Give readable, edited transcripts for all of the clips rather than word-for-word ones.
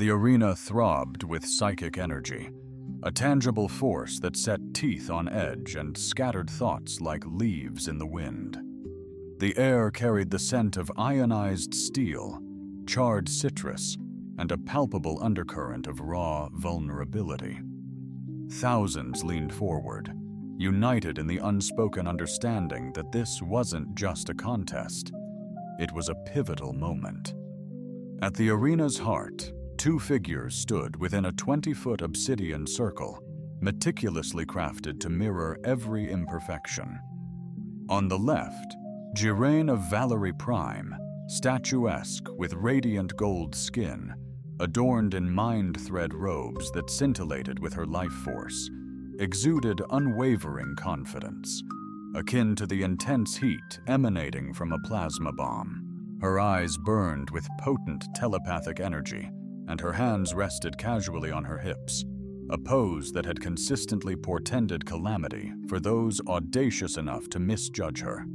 The arena throbbed with psychic energy, a tangible force that set teeth on edge and scattered thoughts like leaves in the wind. The air carried the scent of ionized steel, charred citrus, and a palpable undercurrent of raw vulnerability. Thousands leaned forward, united in the unspoken understanding that this wasn't just a contest. It was a pivotal moment. At the arena's heart, two figures stood within a 20-foot obsidian circle, meticulously crafted to mirror every imperfection. On the left, Giraine of Valerie Prime, statuesque with radiant gold skin, adorned in mind-thread robes that scintillated with her life force, exuded unwavering confidence, akin to the intense heat emanating from a plasma bomb. Her eyes burned with potent telepathic energy, and her hands rested casually on her hips, a pose that had consistently portended calamity for those audacious enough to misjudge her.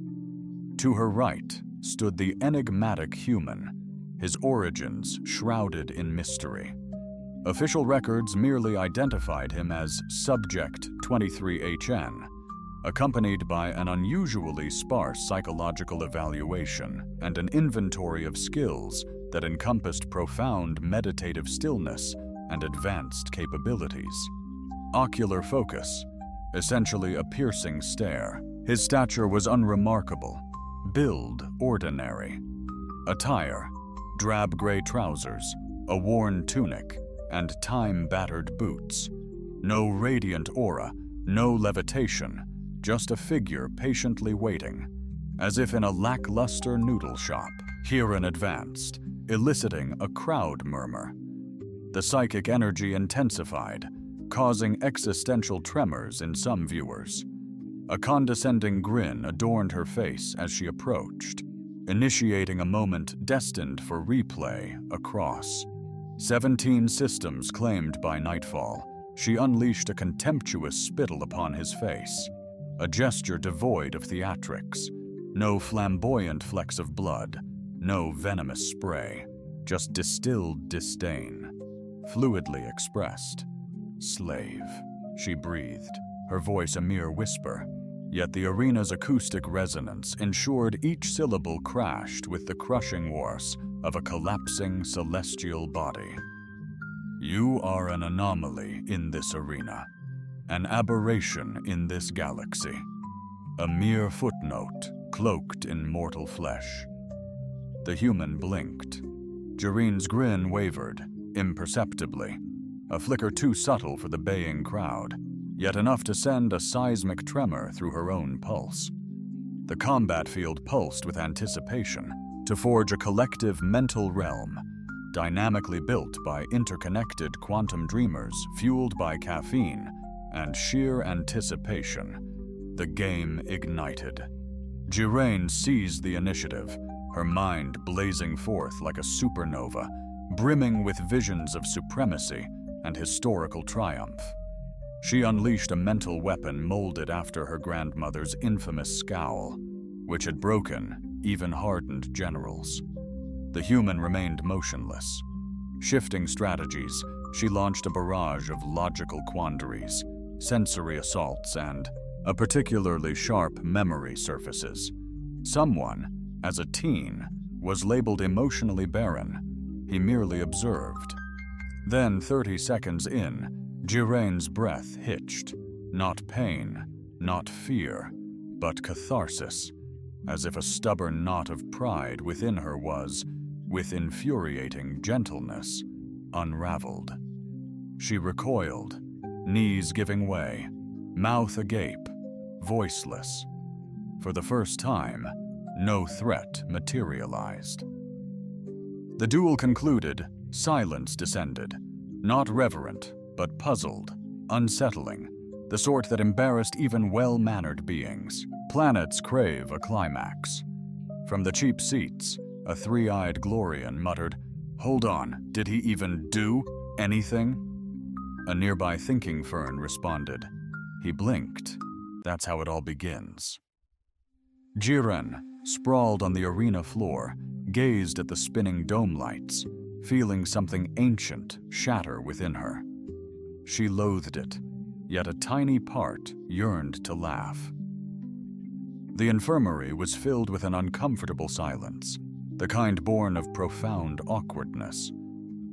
To her right stood the enigmatic human, his origins shrouded in mystery. Official records merely identified him as Subject 23HN, accompanied by an unusually sparse psychological evaluation and an inventory of skills that encompassed profound meditative stillness and advanced capabilities. Ocular focus, essentially a piercing stare. His stature was unremarkable, build ordinary. Attire, drab gray trousers, a worn tunic, and time-battered boots. No radiant aura, no levitation, just a figure patiently waiting, as if in a lackluster noodle shop. Huron advanced, eliciting a crowd murmur. The psychic energy intensified, causing existential tremors in some viewers. A condescending grin adorned her face as she approached, initiating a moment destined for replay across 17 systems claimed by nightfall. She unleashed a contemptuous spittle upon his face, a gesture devoid of theatrics. No flamboyant flecks of blood, no venomous spray, just distilled disdain, fluidly expressed. "Slave," she breathed, her voice a mere whisper, yet the arena's acoustic resonance ensured each syllable crashed with the crushing force of a collapsing celestial body. "You are an anomaly in this arena, an aberration in this galaxy, a mere footnote cloaked in mortal flesh." The human blinked. Giraine's grin wavered, imperceptibly, a flicker too subtle for the baying crowd, yet enough to send a seismic tremor through her own pulse. The combat field pulsed with anticipation, to forge a collective mental realm, dynamically built by interconnected quantum dreamers fueled by caffeine and sheer anticipation. The game ignited. Giraine seized the initiative, her mind blazing forth like a supernova, brimming with visions of supremacy and historical triumph. She unleashed a mental weapon molded after her grandmother's infamous scowl, which had broken even hardened generals. The human remained motionless. Shifting strategies, she launched a barrage of logical quandaries, sensory assaults, and a particularly sharp memory surfaces. Someone, as a teen, was labeled emotionally barren. He merely observed. Then, 30 seconds in, Giraine's breath hitched. Not pain, not fear, but catharsis, as if a stubborn knot of pride within her was, with infuriating gentleness, unraveled. She recoiled, knees giving way, mouth agape, voiceless. For the first time, no threat materialized. The duel concluded, silence descended, not reverent, but puzzled, unsettling, the sort that embarrassed even well-mannered beings. Planets crave a climax. From the cheap seats, a three-eyed Glorian muttered, "Hold on, did he even do anything?" A nearby thinking fern responded, "He blinked. That's how it all begins." Giraine, sprawled on the arena floor, gazed at the spinning dome lights, feeling something ancient shatter within her. She loathed it, yet a tiny part yearned to laugh. The infirmary was filled with an uncomfortable silence, the kind born of profound awkwardness.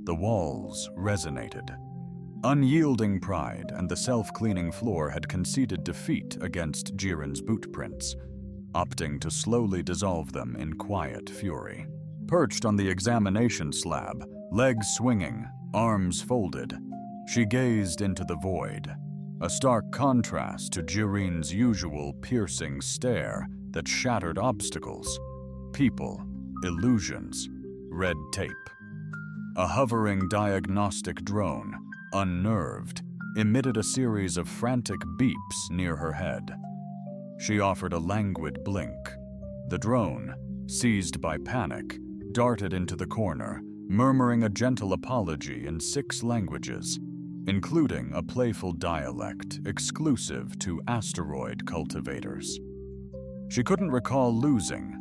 The walls resonated. Unyielding pride and the self-cleaning floor had conceded defeat against Jiren's boot prints, opting to slowly dissolve them in quiet fury. Perched on the examination slab, legs swinging, arms folded, she gazed into the void, a stark contrast to Jiren's usual piercing stare that shattered obstacles, people, illusions, red tape. A hovering diagnostic drone, unnerved, emitted a series of frantic beeps near her head. She offered a languid blink. The drone, seized by panic, darted into the corner, murmuring a gentle apology in 6 languages, including a playful dialect exclusive to asteroid cultivators. She couldn't recall losing,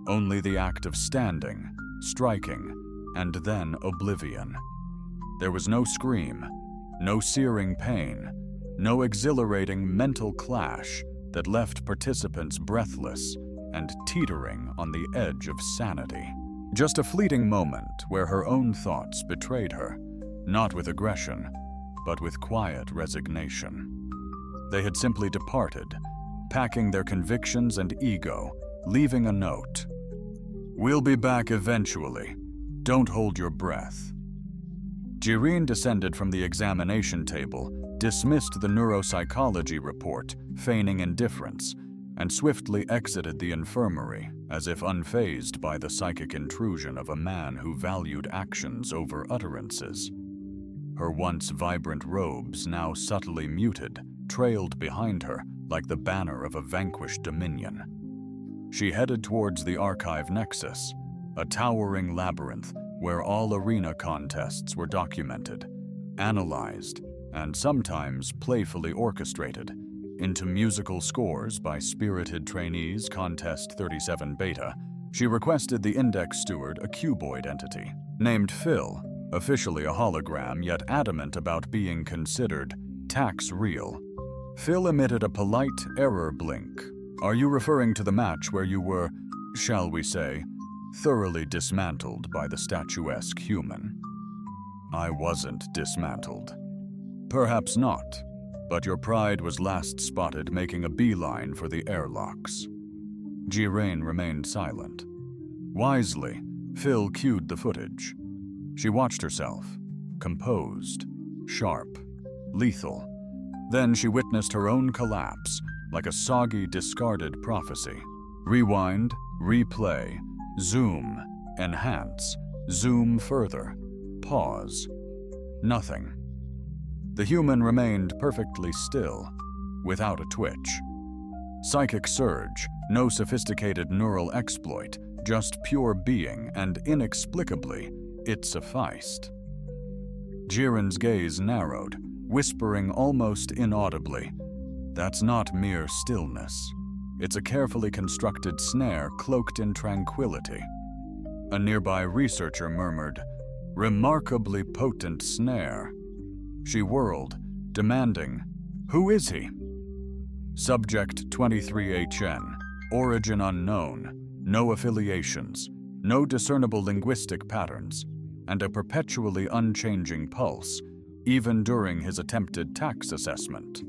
only the act of standing, striking, and then oblivion. There was no scream, no searing pain, no exhilarating mental clash that left participants breathless and teetering on the edge of sanity. Just a fleeting moment where her own thoughts betrayed her, not with aggression, but with quiet resignation. They had simply departed, packing their convictions and ego, leaving a note. "We'll be back eventually. Don't hold your breath." Jiren descended from the examination table, dismissed the neuropsychology report, feigning indifference, and swiftly exited the infirmary as if unfazed by the psychic intrusion of a man who valued actions over utterances. Her once vibrant robes, now subtly muted, trailed behind her like the banner of a vanquished dominion. She headed towards the archive nexus, a towering labyrinth where all arena contests were documented, analyzed, and sometimes playfully orchestrated into musical scores by spirited trainees. Contest 37 Beta. She requested the index steward a cuboid entity, named Phil, officially a hologram yet adamant about being considered tax real. Phil emitted a polite error blink. "Are you referring to the match where you were, shall we say, thoroughly dismantled by the statuesque human?" "I wasn't dismantled." "Perhaps not, but your pride was last spotted making a beeline for the airlocks." Jiren remained silent. Wisely, Phil cued the footage. She watched herself, composed, sharp, lethal. Then she witnessed her own collapse, like a soggy, discarded prophecy. Rewind, replay, zoom, enhance, zoom further, pause. Nothing. The human remained perfectly still, without a twitch. Psychic surge, no sophisticated neural exploit, just pure being, and inexplicably, it sufficed. Jiren's gaze narrowed, whispering almost inaudibly, "That's not mere stillness. It's a carefully constructed snare cloaked in tranquility." A nearby researcher murmured, "Remarkably potent snare." She whirled, demanding, "Who is he?" Subject 23HN, origin unknown, no affiliations, no discernible linguistic patterns, and a perpetually unchanging pulse, even during his attempted tax assessment.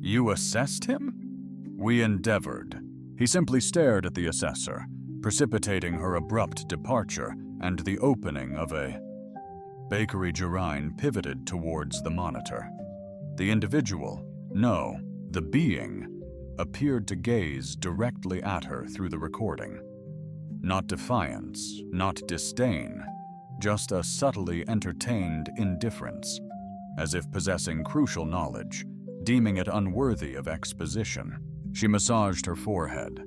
"You assessed him?" "We endeavored." He simply stared at the assessor, precipitating her abrupt departure and the opening of a... Bakery Jiren pivoted towards the monitor. The individual, no, the being, appeared to gaze directly at her through the recording. Not defiance, not disdain, just a subtly entertained indifference, as if possessing crucial knowledge, deeming it unworthy of exposition. She massaged her forehead.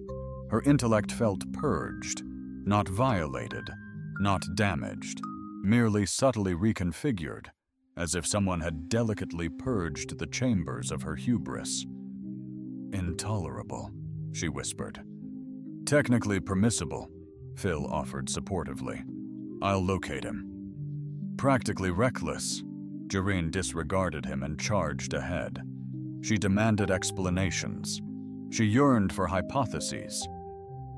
Her intellect felt purged, not violated, not damaged, merely subtly reconfigured, as if someone had delicately purged the chambers of her hubris. "Intolerable," she whispered. "Technically permissible," Phil offered supportively. "I'll locate him." Practically reckless, Jireen disregarded him and charged ahead. She demanded explanations. She yearned for hypotheses.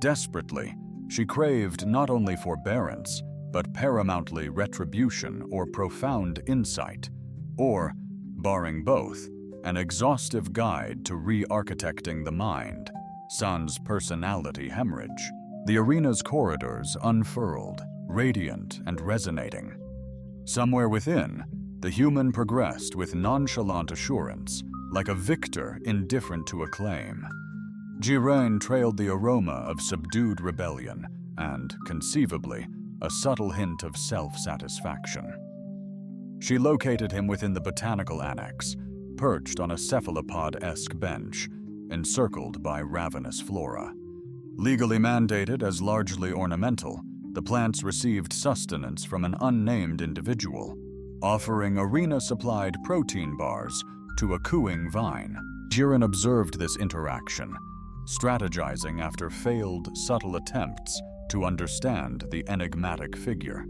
Desperately, she craved not only forbearance, but paramountly retribution or profound insight, or, barring both, an exhaustive guide to re-architecting the mind, sans personality hemorrhage. The arena's corridors unfurled, radiant and resonating. Somewhere within, the human progressed with nonchalant assurance, like a victor indifferent to acclaim. Jireen trailed the aroma of subdued rebellion and, conceivably, a subtle hint of self-satisfaction. She located him within the botanical annex, perched on a cephalopod-esque bench, encircled by ravenous flora. Legally mandated as largely ornamental, the plants received sustenance from an unnamed individual, offering arena-supplied protein bars to a cooing vine. Jireen observed this interaction, strategizing after failed, subtle attempts to understand the enigmatic figure.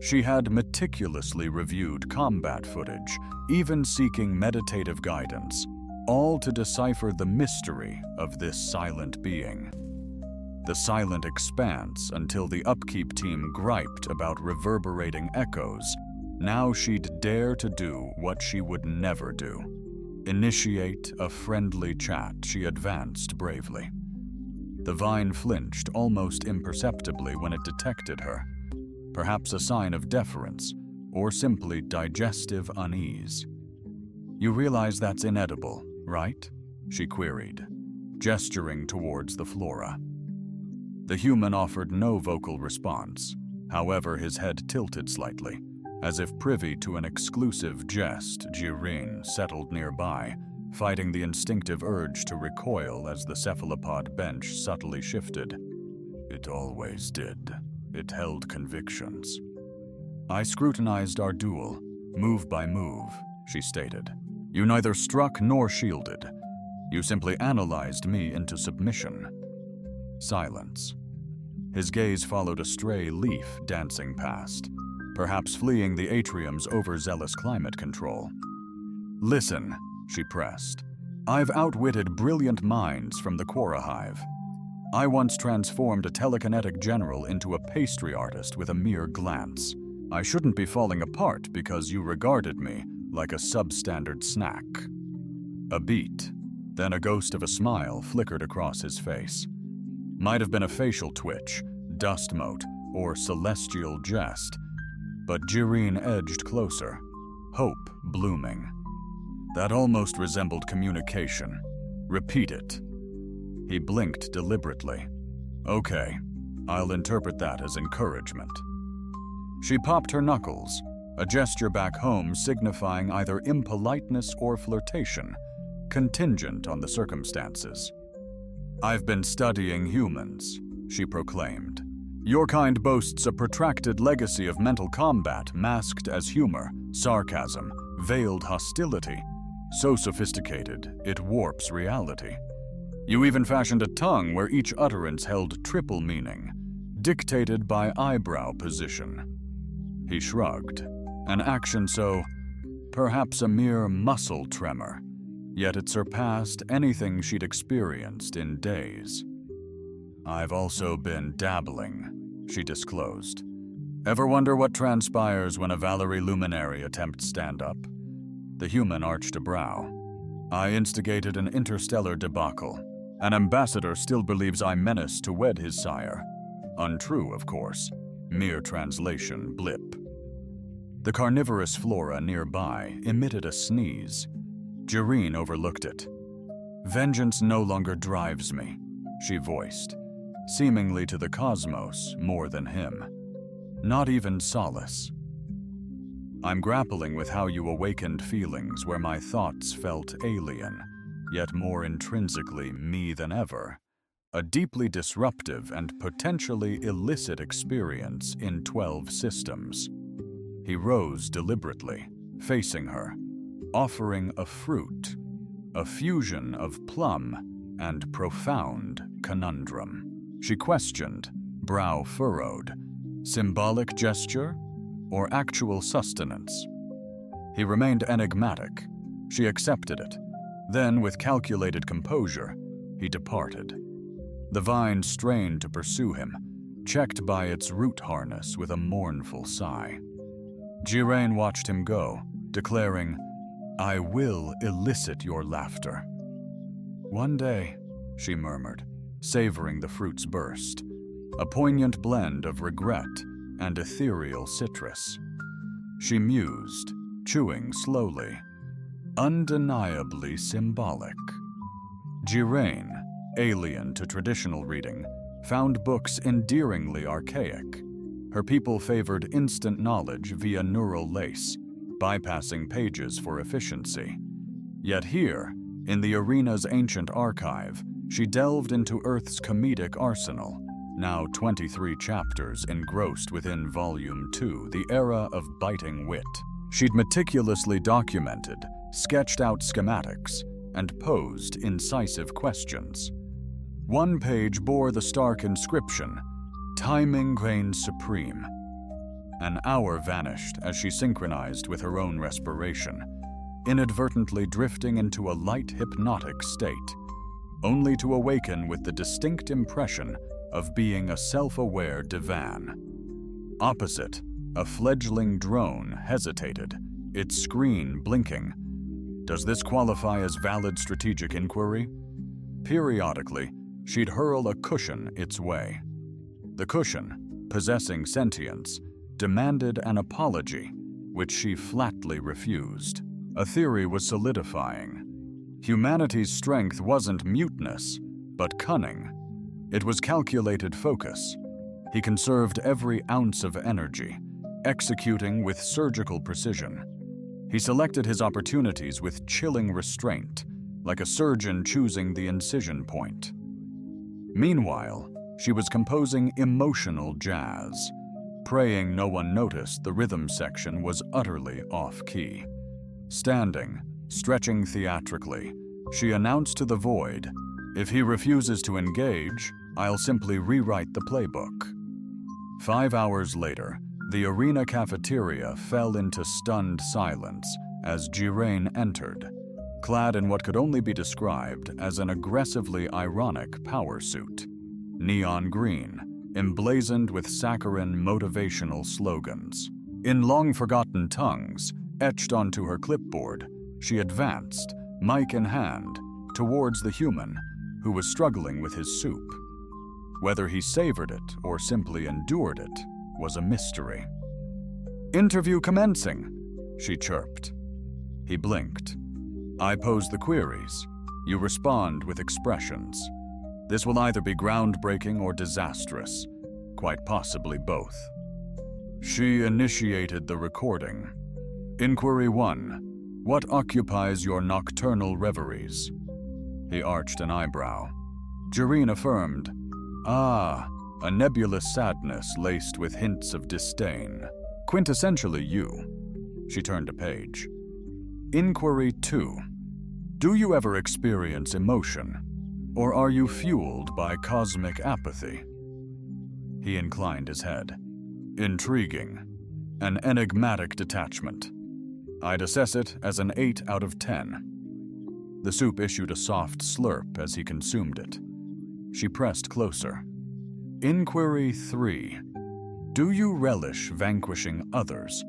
She had meticulously reviewed combat footage, even seeking meditative guidance, all to decipher the mystery of this silent being. The silent expanse until the upkeep team griped about reverberating echoes. Now she'd dare to do what she would never do. Initiate a friendly chat. She advanced bravely. The vine flinched almost imperceptibly when it detected her, perhaps a sign of deference or simply digestive unease. "You realize that's inedible, right?" she queried, gesturing towards the flora. The human offered no vocal response. However, his head tilted slightly, as if privy to an exclusive jest. Jireen settled nearby, fighting the instinctive urge to recoil as the cephalopod bench subtly shifted. "It always did. It held convictions." "I scrutinized our duel, move by move," she stated. "You neither struck nor shielded. You simply analyzed me into submission." Silence. His gaze followed a stray leaf dancing past, perhaps fleeing the atrium's overzealous climate control. "Listen," she pressed. "I've outwitted brilliant minds from the Quora Hive. I once transformed a telekinetic general into a pastry artist with a mere glance. I shouldn't be falling apart because you regarded me like a substandard snack." A beat, then a ghost of a smile flickered across his face. Might have been a facial twitch, dust mote, or celestial jest, but Jireen edged closer, hope blooming. "That almost resembled communication. Repeat it." He blinked deliberately. "Okay, I'll interpret that as encouragement." She popped her knuckles, a gesture back home signifying either impoliteness or flirtation, contingent on the circumstances. "I've been studying humans," she proclaimed. "Your kind boasts a protracted legacy of mental combat masked as humor, sarcasm, veiled hostility, so sophisticated it warps reality. You even fashioned a tongue where each utterance held triple meaning, dictated by eyebrow position." He shrugged, an action so, perhaps a mere muscle tremor, yet it surpassed anything she'd experienced in days. "I've also been dabbling," she disclosed. "Ever wonder what transpires when a Valerie luminary attempts stand-up?" The human arched a brow. "I instigated an interstellar debacle. An ambassador still believes I menaced to wed his sire. Untrue, of course. Mere translation blip." The carnivorous flora nearby emitted a sneeze. Jireen overlooked it. "Vengeance no longer drives me," she voiced, seemingly to the cosmos more than him. "Not even solace. I'm grappling with how you awakened feelings where my thoughts felt alien, yet more intrinsically me than ever. A deeply disruptive and potentially illicit experience in 12 systems." He rose deliberately, facing her, offering a fruit, a fusion of plum and profound conundrum. She questioned, brow furrowed. "Symbolic gesture? or actual sustenance? He remained enigmatic. She accepted it. Then, with calculated composure, he departed. The vine strained to pursue him, checked by its root harness with a mournful sigh. Giraine watched him go, declaring, "I will elicit your laughter." "One day," she murmured, savoring the fruit's burst, a poignant blend of regret and ethereal citrus. She mused, chewing slowly, undeniably symbolic. Giraine, alien to traditional reading, found books endearingly archaic. Her people favored instant knowledge via neural lace, bypassing pages for efficiency. Yet here, in the arena's ancient archive, she delved into Earth's comedic arsenal, now 23 chapters engrossed within Volume 2, the era of biting wit. She'd meticulously documented, sketched out schematics, and posed incisive questions. One page bore the stark inscription, "Timing reigns supreme." An hour vanished as she synchronized with her own respiration, inadvertently drifting into a light hypnotic state, only to awaken with the distinct impression of being a self-aware divan. Opposite, a fledgling drone hesitated, its screen blinking. Does this qualify as valid strategic inquiry? Periodically, she'd hurl a cushion its way. The cushion, possessing sentience, demanded an apology, which she flatly refused. A theory was solidifying. Humanity's strength wasn't muteness, but cunning. It was calculated focus. He conserved every ounce of energy, executing with surgical precision. He selected his opportunities with chilling restraint, like a surgeon choosing the incision point. Meanwhile, she was composing emotional jazz, praying no one noticed the rhythm section was utterly off-key. Standing, stretching theatrically, she announced to the void, "If he refuses to engage, I'll simply rewrite the playbook." 5 hours later, the arena cafeteria fell into stunned silence as Giraine entered, clad in what could only be described as an aggressively ironic power suit. Neon green, emblazoned with saccharine motivational slogans. In long-forgotten tongues, etched onto her clipboard, she advanced, mic in hand, towards the human who was struggling with his soup. Whether he savored it or simply endured it was a mystery. "Interview commencing," she chirped. He blinked. "I pose the queries. You respond with expressions. This will either be groundbreaking or disastrous, quite possibly both." She initiated the recording. Inquiry 1. What occupies your nocturnal reveries? He arched an eyebrow. Giraine affirmed, "Ah, a nebulous sadness laced with hints of disdain. Quintessentially you." She turned a page. Inquiry 2. Do you ever experience emotion, or are you fueled by cosmic apathy? He inclined his head. Intriguing. An enigmatic detachment. I'd assess it as an 8 out of 10. The soup issued a soft slurp as he consumed it. She pressed closer. Inquiry 3. Do you relish vanquishing others,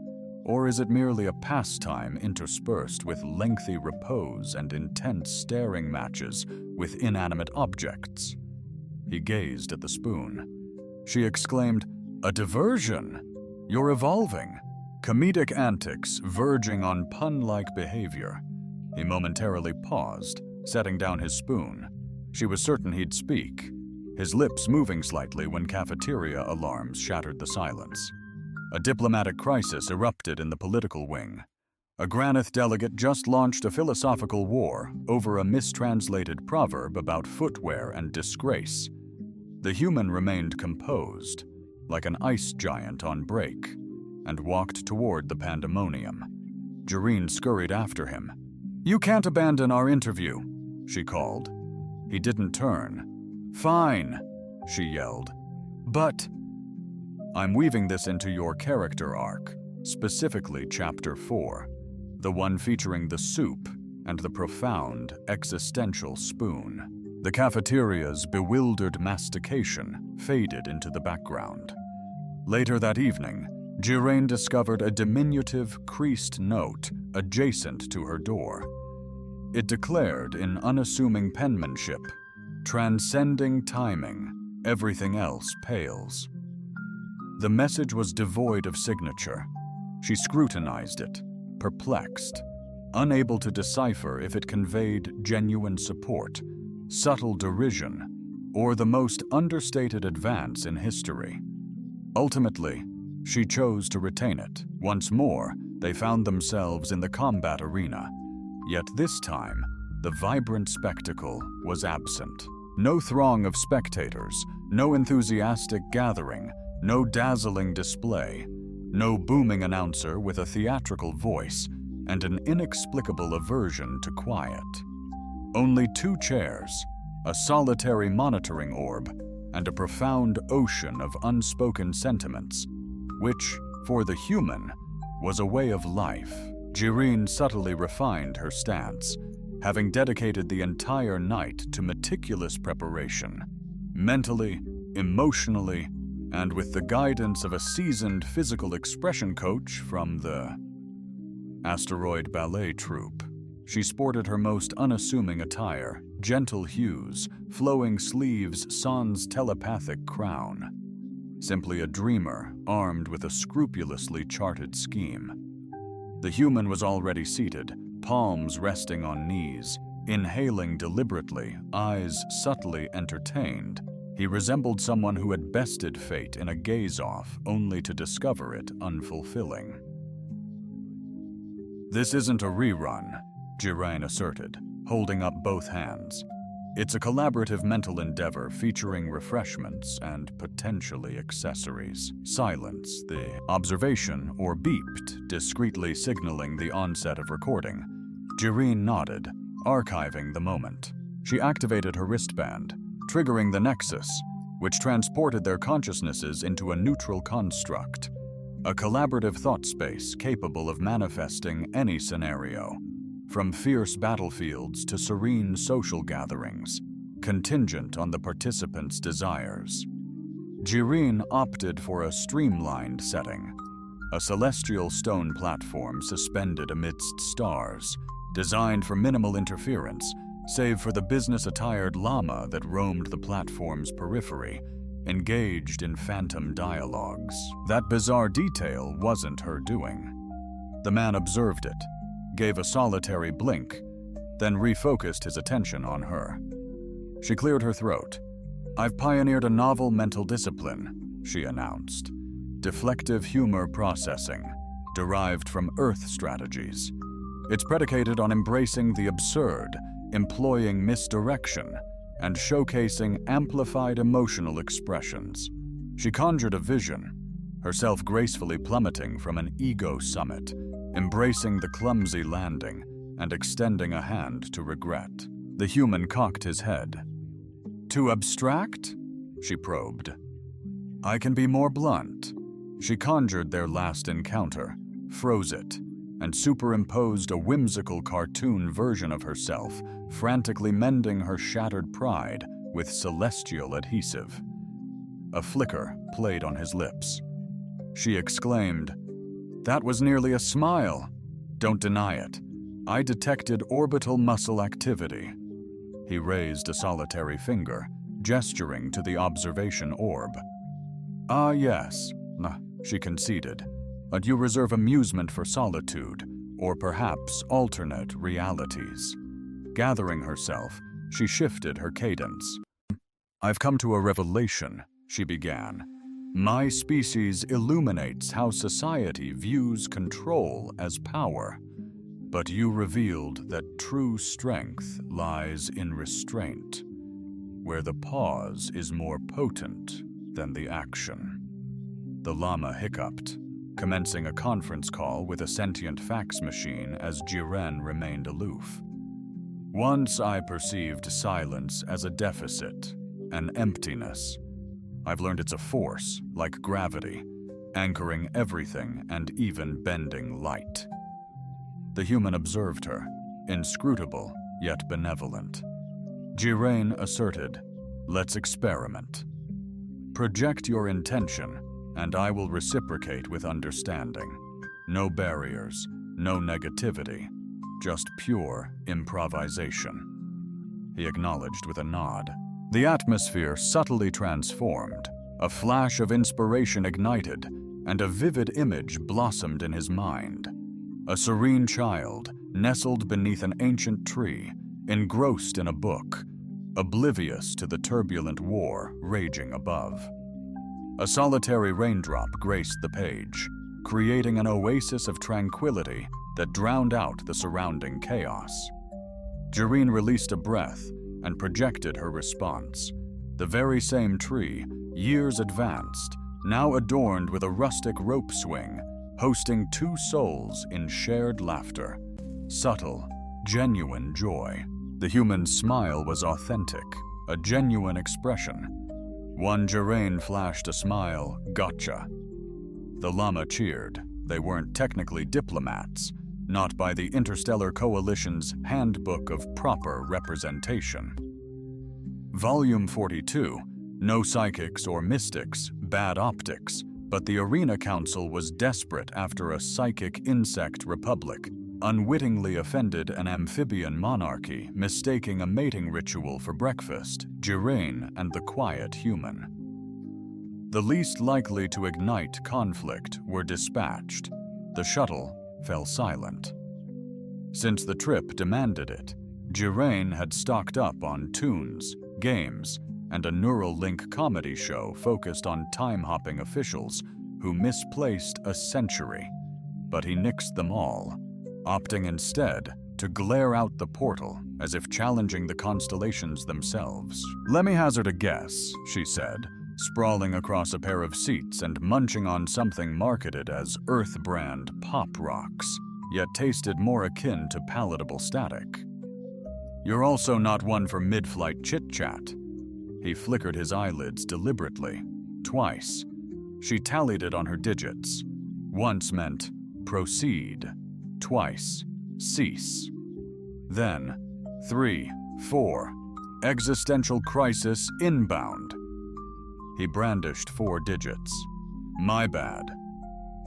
or is it merely a pastime interspersed with lengthy repose and intense staring matches with inanimate objects? He gazed at the spoon. She exclaimed, "A diversion! You're evolving." Comedic antics verging on pun-like behavior. He momentarily paused, setting down his spoon. She was certain he'd speak, his lips moving slightly when cafeteria alarms shattered the silence. A diplomatic crisis erupted in the political wing. A Granith delegate just launched a philosophical war over a mistranslated proverb about footwear and disgrace. The human remained composed, like an ice giant on break, and walked toward the pandemonium. Giraine scurried after him. "You can't abandon our interview," she called. He didn't turn. "Fine," she yelled. "But I'm weaving this into your character arc," specifically Chapter 4, the one featuring the soup and the profound existential spoon. The cafeteria's bewildered mastication faded into the background. Later that evening, Giraine discovered a diminutive, creased note adjacent to her door. It declared in unassuming penmanship, "Transcending timing, everything else pales." The message was devoid of signature. She scrutinized it, perplexed, unable to decipher if it conveyed genuine support, subtle derision, or the most understated advance in history. Ultimately, she chose to retain it. Once more, they found themselves in the combat arena. Yet this time, the vibrant spectacle was absent. No throng of spectators, no enthusiastic gathering, no dazzling display, no booming announcer with a theatrical voice and an inexplicable aversion to quiet. Only 2 chairs, a solitary monitoring orb, and a profound ocean of unspoken sentiments, which, for the human, was a way of life. Giraine subtly refined her stance, having dedicated the entire night to meticulous preparation, mentally, emotionally, and with the guidance of a seasoned physical expression coach from the Asteroid Ballet Troupe. She sported her most unassuming attire, gentle hues, flowing sleeves sans telepathic crown. Simply a dreamer armed with a scrupulously charted scheme. The human was already seated, palms resting on knees, inhaling deliberately, eyes subtly entertained. He resembled someone who had bested fate in a gaze-off only to discover it unfulfilling. "This isn't a rerun," Giraine asserted, holding up both hands. "It's a collaborative mental endeavor featuring refreshments and potentially accessories." Silence, the observation, or beeped, discreetly signaling the onset of recording. Giraine nodded, archiving the moment. She activated her wristband, triggering the nexus, which transported their consciousnesses into a neutral construct, a collaborative thought space capable of manifesting any scenario, from fierce battlefields to serene social gatherings, contingent on the participants' desires. Giraine opted for a streamlined setting, a celestial stone platform suspended amidst stars, designed for minimal interference, save for the business-attired llama that roamed the platform's periphery, engaged in phantom dialogues. That bizarre detail wasn't her doing. The man observed it, gave a solitary blink, then refocused his attention on her. She cleared her throat. "I've pioneered a novel mental discipline," she announced. "Deflective humor processing, derived from Earth strategies. It's predicated on embracing the absurd, employing misdirection, and showcasing amplified emotional expressions." She conjured a vision, herself gracefully plummeting from an ego summit, embracing the clumsy landing and extending a hand to regret. The human cocked his head. "Too abstract?" she probed. "I can be more blunt." She conjured their last encounter, froze it, and superimposed a whimsical cartoon version of herself, frantically mending her shattered pride with celestial adhesive. A flicker played on his lips. She exclaimed, "That was nearly a smile. Don't deny it. I detected orbital muscle activity." He raised a solitary finger, gesturing to the observation orb. "Ah, yes," she conceded. "But you reserve amusement for solitude, or perhaps alternate realities." Gathering herself, she shifted her cadence. "I've come to a revelation," she began. "My species illuminates how society views control as power. But you revealed that true strength lies in restraint, where the pause is more potent than the action." The llama hiccuped, commencing a conference call with a sentient fax machine as Giraine remained aloof. "Once I perceived silence as a deficit, an emptiness. I've learned it's a force, like gravity, anchoring everything and even bending light. The human observed her, inscrutable yet benevolent. Giraine asserted, "Let's experiment. Project your intention, and I will reciprocate with understanding. No barriers, no negativity, just pure improvisation." He acknowledged with a nod. The atmosphere subtly transformed, a flash of inspiration ignited, and a vivid image blossomed in his mind. A serene child, nestled beneath an ancient tree, engrossed in a book, oblivious to the turbulent war raging above. A solitary raindrop graced the page, creating an oasis of tranquility that drowned out the surrounding chaos. Giraine released a breath and projected her response. The very same tree, years advanced, now adorned with a rustic rope swing, hosting two souls in shared laughter. Subtle, genuine joy. The human smile was authentic, a genuine expression. One Giraine flashed a smile, "Gotcha." The Llama cheered. They weren't technically diplomats, not by the Interstellar Coalition's Handbook of Proper Representation. Volume 42, no psychics or mystics, bad optics, but the Arena Council was desperate after a psychic insect republic unwittingly offended an amphibian monarchy, mistaking a mating ritual for breakfast, Giraine and the quiet human. The least likely to ignite conflict were dispatched. The shuttle fell silent. Since the trip demanded it, Giraine had stocked up on tunes, games, and a neural link comedy show focused on time-hopping officials who misplaced a century. But he nixed them all, opting instead to glare out the portal as if challenging the constellations themselves. "Let me hazard a guess," she said, sprawling across a pair of seats and munching on something marketed as Earth brand pop rocks, yet tasted more akin to palatable static. "You're also not one for mid-flight chit-chat." He flickered his eyelids deliberately, twice. She tallied it on her digits. Once meant proceed, twice cease. Then 3, 4, existential crisis inbound. He brandished 4 digits. "My bad."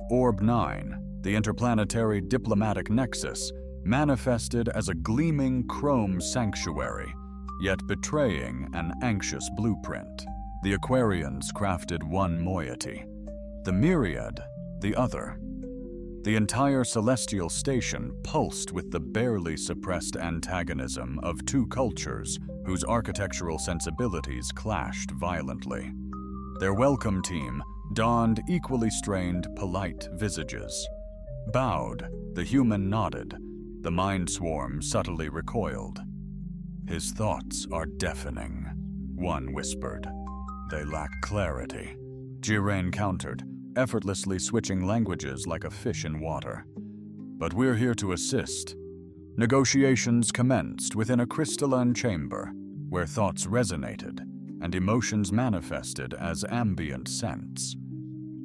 Orb 9, the interplanetary diplomatic nexus, manifested as a gleaming chrome sanctuary, yet betraying an anxious blueprint. The Aquarians crafted one moiety, the Myriad the other. The entire celestial station pulsed with the barely suppressed antagonism of two cultures whose architectural sensibilities clashed violently. Their welcome team donned equally strained, polite visages. Bowed, the human nodded, the mind swarm subtly recoiled. "His thoughts are deafening," one whispered. "They lack clarity," Giraine countered, effortlessly switching languages like a fish in water. "But we're here to assist." Negotiations commenced within a crystalline chamber, where thoughts resonated and emotions manifested as ambient scents.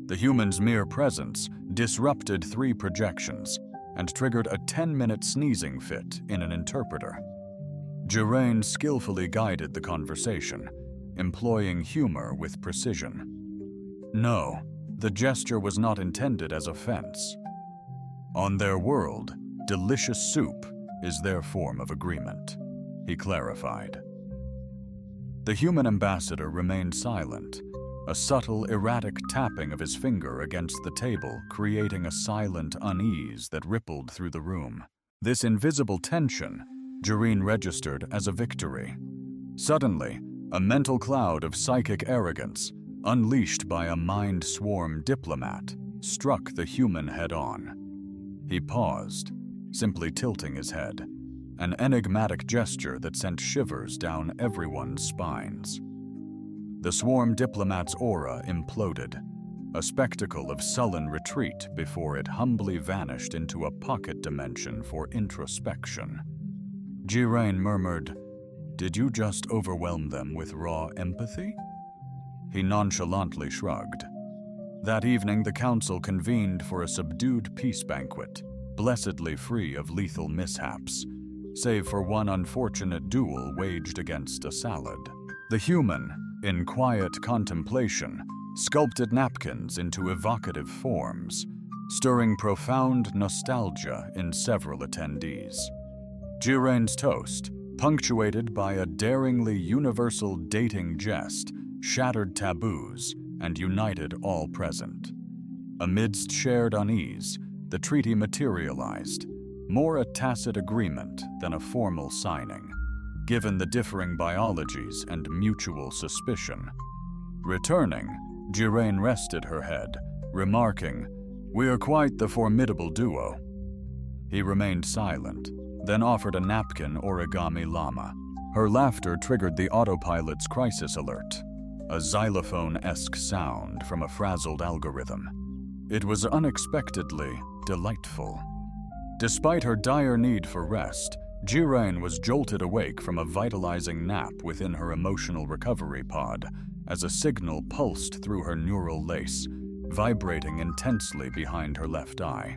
The human's mere presence disrupted 3 projections and triggered a 10-minute sneezing fit in an interpreter. Giraine skillfully guided the conversation, employing humor with precision. No, the gesture was not intended as offense. On their world, delicious soup is their form of agreement, he clarified. The human ambassador remained silent, a subtle, erratic tapping of his finger against the table creating a silent unease that rippled through the room. This invisible tension, Giraine registered as a victory. Suddenly, a mental cloud of psychic arrogance, unleashed by a mind-swarm diplomat, struck the human head-on. He paused, simply tilting his head, an enigmatic gesture that sent shivers down everyone's spines. The swarm diplomat's aura imploded, a spectacle of sullen retreat before it humbly vanished into a pocket dimension for introspection. Giraine murmured, "Did you just overwhelm them with raw empathy?" He nonchalantly shrugged. That evening, the council convened for a subdued peace banquet, blessedly free of lethal mishaps, save for one unfortunate duel waged against a salad. The human, in quiet contemplation, sculpted napkins into evocative forms, stirring profound nostalgia in several attendees. Jirain's toast, punctuated by a daringly universal dating jest, shattered taboos and united all present. Amidst shared unease, the treaty materialized, more a tacit agreement than a formal signing, given the differing biologies and mutual suspicion. Returning, Jirain rested her head, remarking, "We are quite the formidable duo." He remained silent, then offered a napkin origami llama. Her laughter triggered the autopilot's crisis alert, a xylophone-esque sound from a frazzled algorithm. It was unexpectedly delightful. Despite her dire need for rest, Jirain was jolted awake from a vitalizing nap within her emotional recovery pod as a signal pulsed through her neural lace, vibrating intensely behind her left eye.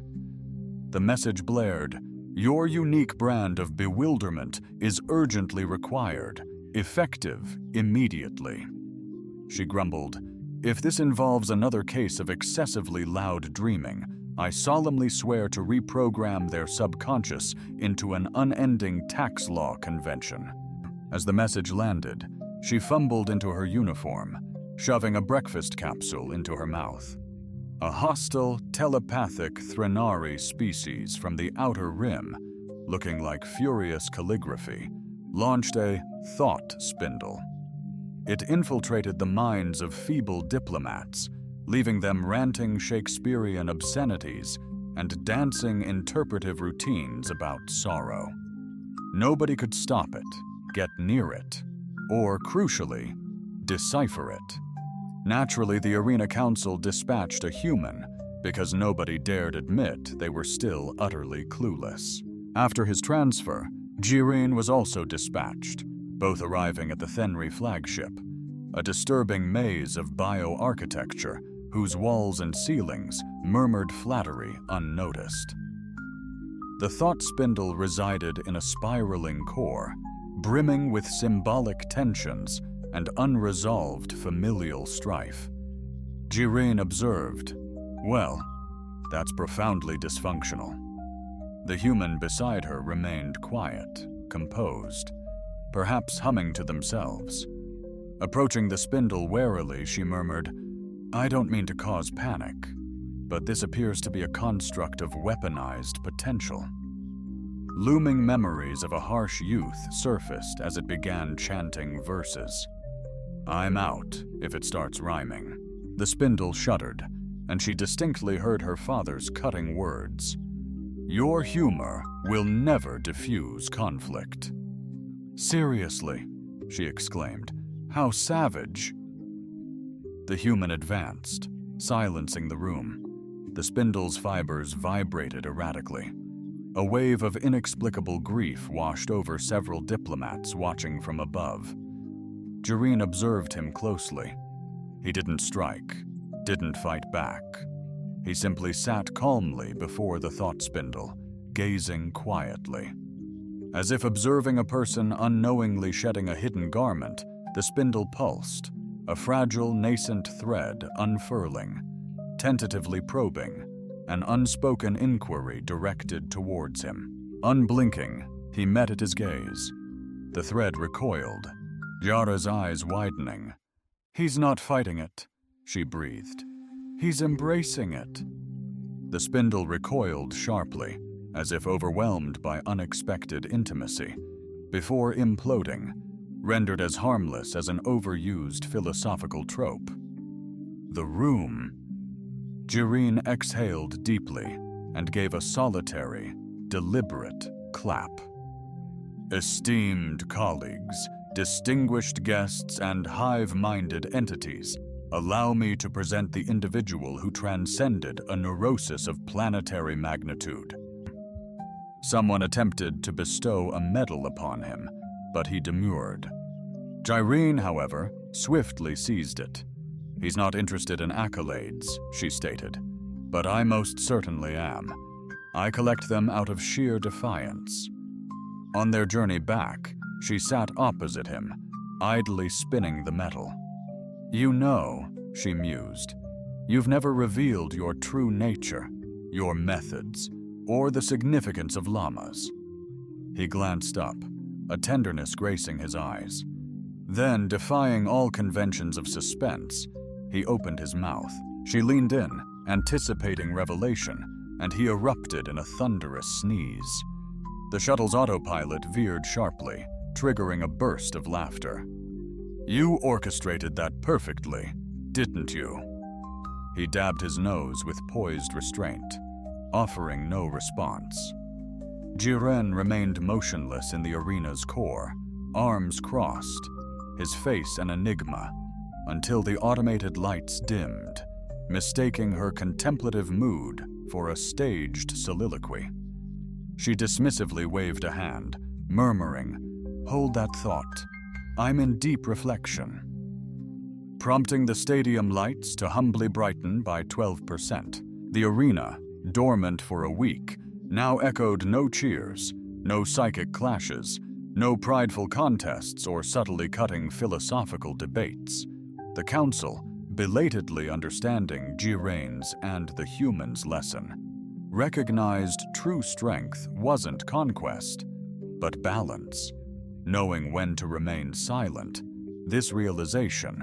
The message blared, "Your unique brand of bewilderment is urgently required, effective immediately." She grumbled, "If this involves another case of excessively loud dreaming, I solemnly swear to reprogram their subconscious into an unending tax law convention." As the message landed, she fumbled into her uniform, shoving a breakfast capsule into her mouth. A hostile, telepathic Threnari species from the outer rim, looking like furious calligraphy, launched a thought spindle. It infiltrated the minds of feeble diplomats, leaving them ranting Shakespearean obscenities and dancing interpretive routines about sorrow. Nobody could stop it, get near it, or, crucially, decipher it. Naturally, the Arena Council dispatched a human because nobody dared admit they were still utterly clueless. After his transfer, Jirain was also dispatched, both arriving at the Thenri flagship, a disturbing maze of bioarchitecture whose walls and ceilings murmured flattery unnoticed. The thought spindle resided in a spiraling core, brimming with symbolic tensions and unresolved familial strife. Jirain observed, "Well, that's profoundly dysfunctional." The human beside her remained quiet, composed, perhaps humming to themselves. Approaching the spindle warily, she murmured, "I don't mean to cause panic, but this appears to be a construct of weaponized potential." Looming memories of a harsh youth surfaced as it began chanting verses. "I'm out if it starts rhyming." The spindle shuddered, and she distinctly heard her father's cutting words. "Your humor will never diffuse conflict." "Seriously," she exclaimed, "how savage." The human advanced, silencing the room. The spindle's fibers vibrated erratically. A wave of inexplicable grief washed over several diplomats watching from above. Jirain observed him closely. He didn't strike, didn't fight back. He simply sat calmly before the thought spindle, gazing quietly. As if observing a person unknowingly shedding a hidden garment, the spindle pulsed, a fragile, nascent thread unfurling, tentatively probing, an unspoken inquiry directed towards him. Unblinking, he met at his gaze. The thread recoiled, Yara's eyes widening. "He's not fighting it," she breathed. "He's embracing it." The spindle recoiled sharply, as if overwhelmed by unexpected intimacy, before imploding, rendered as harmless as an overused philosophical trope. The room. Jirain exhaled deeply and gave a solitary, deliberate clap. "Esteemed colleagues, distinguished guests, and hive-minded entities, allow me to present the individual who transcended a neurosis of planetary magnitude." Someone attempted to bestow a medal upon him, but he demurred. Jirain, however, swiftly seized it. He's not interested in accolades, she stated, but I most certainly am. I collect them out of sheer defiance. On their journey back, she sat opposite him, idly spinning the metal. You know, she mused, you've never revealed your true nature, your methods, or the significance of llamas. He glanced up, a tenderness gracing his eyes. Then, defying all conventions of suspense, he opened his mouth. She leaned in, anticipating revelation, and he erupted in a thunderous sneeze. The shuttle's autopilot veered sharply, triggering a burst of laughter. You orchestrated that perfectly, didn't you? He dabbed his nose with poised restraint, offering no response. Jiren remained motionless in the arena's core, arms crossed, his face an enigma, until the automated lights dimmed, mistaking her contemplative mood for a staged soliloquy. She dismissively waved a hand, murmuring, "Hold that thought. I'm in deep reflection." Prompting the stadium lights to humbly brighten by 12%, the arena, dormant for a week, now echoed no cheers, no psychic clashes, no prideful contests or subtly cutting philosophical debates. The council, belatedly understanding Jiren's and the humans' lesson, recognized true strength wasn't conquest, but balance. Knowing when to remain silent, this realization,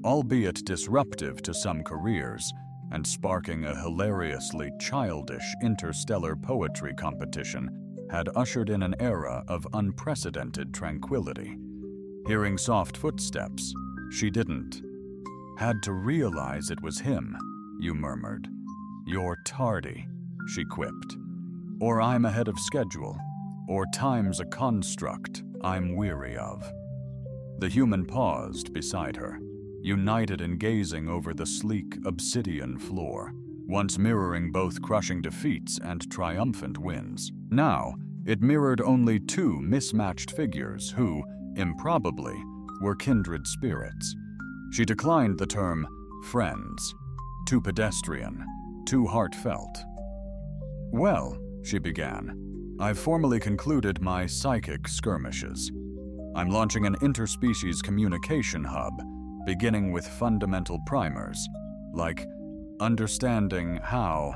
albeit disruptive to some careers and sparking a hilariously childish interstellar poetry competition, had ushered in an era of unprecedented tranquility. Hearing soft footsteps, she didn't. Had to realize it was him, you murmured. You're tardy, she quipped. Or I'm ahead of schedule, or time's a construct I'm weary of. The human paused beside her, united in gazing over the sleek obsidian floor, once mirroring both crushing defeats and triumphant wins. Now, it mirrored only two mismatched figures who, improbably, were kindred spirits. She declined the term friends, too pedestrian, too heartfelt. Well, she began, I've formally concluded my psychic skirmishes. I'm launching an interspecies communication hub, beginning with fundamental primers, like understanding how.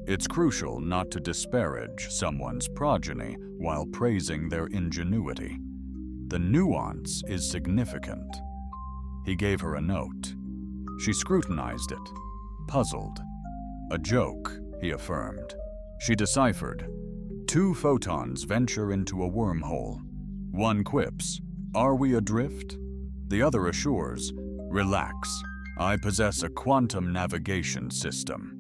It's crucial not to disparage someone's progeny while praising their ingenuity. The nuance is significant. He gave her a note. She scrutinized it, puzzled. A joke, he affirmed. She deciphered. 2 photons venture into a wormhole. One quips, "Are we adrift?" The other assures, "Relax, I possess a quantum navigation system."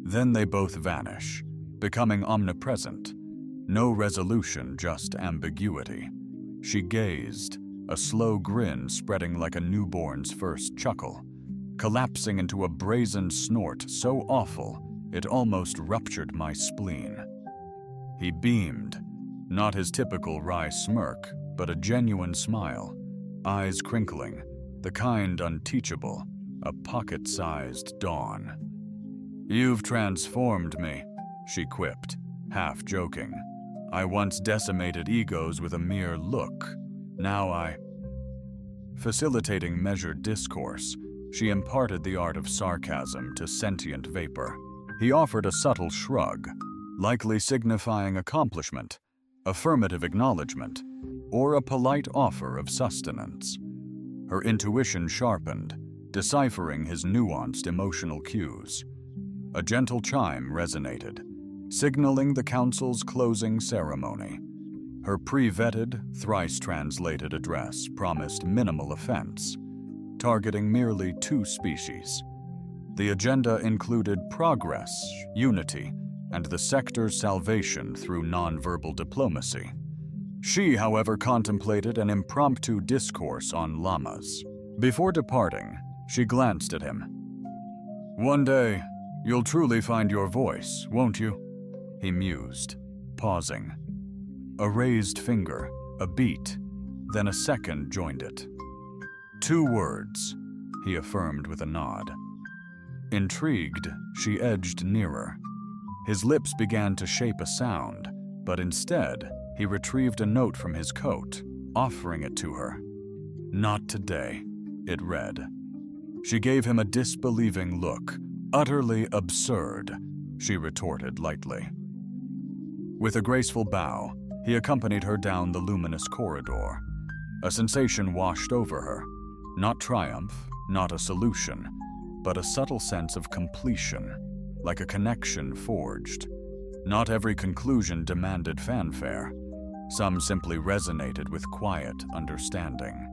Then they both vanish, becoming omnipresent. No resolution, just ambiguity. She gazed, a slow grin spreading like a newborn's first chuckle, collapsing into a brazen snort so awful it almost ruptured my spleen. He beamed, not his typical wry smirk, but a genuine smile, eyes crinkling, the kind unteachable, a pocket-sized dawn. "You've transformed me," she quipped, half joking. "I once decimated egos with a mere look. Now I..." Facilitating measured discourse, she imparted the art of sarcasm to sentient vapor. He offered a subtle shrug, likely signifying accomplishment, affirmative acknowledgement, or a polite offer of sustenance. Her intuition sharpened, deciphering his nuanced emotional cues. A gentle chime resonated, signaling the council's closing ceremony. Her pre-vetted, thrice-translated address promised minimal offense, targeting merely 2 species. The agenda included progress, unity, and the sector's salvation through nonverbal diplomacy. She, however, contemplated an impromptu discourse on llamas. Before departing, she glanced at him. "One day, you'll truly find your voice, won't you?" He mused, pausing. A raised finger, a beat, then a second joined it. 2 words, he affirmed with a nod. Intrigued, she edged nearer. His lips began to shape a sound, but instead, he retrieved a note from his coat, offering it to her. "Not today," it read. She gave him a disbelieving look. "Utterly absurd," she retorted lightly. With a graceful bow, he accompanied her down the luminous corridor. A sensation washed over her. Not triumph, not a solution, but a subtle sense of completion, like a connection forged. Not every conclusion demanded fanfare. Some simply resonated with quiet understanding.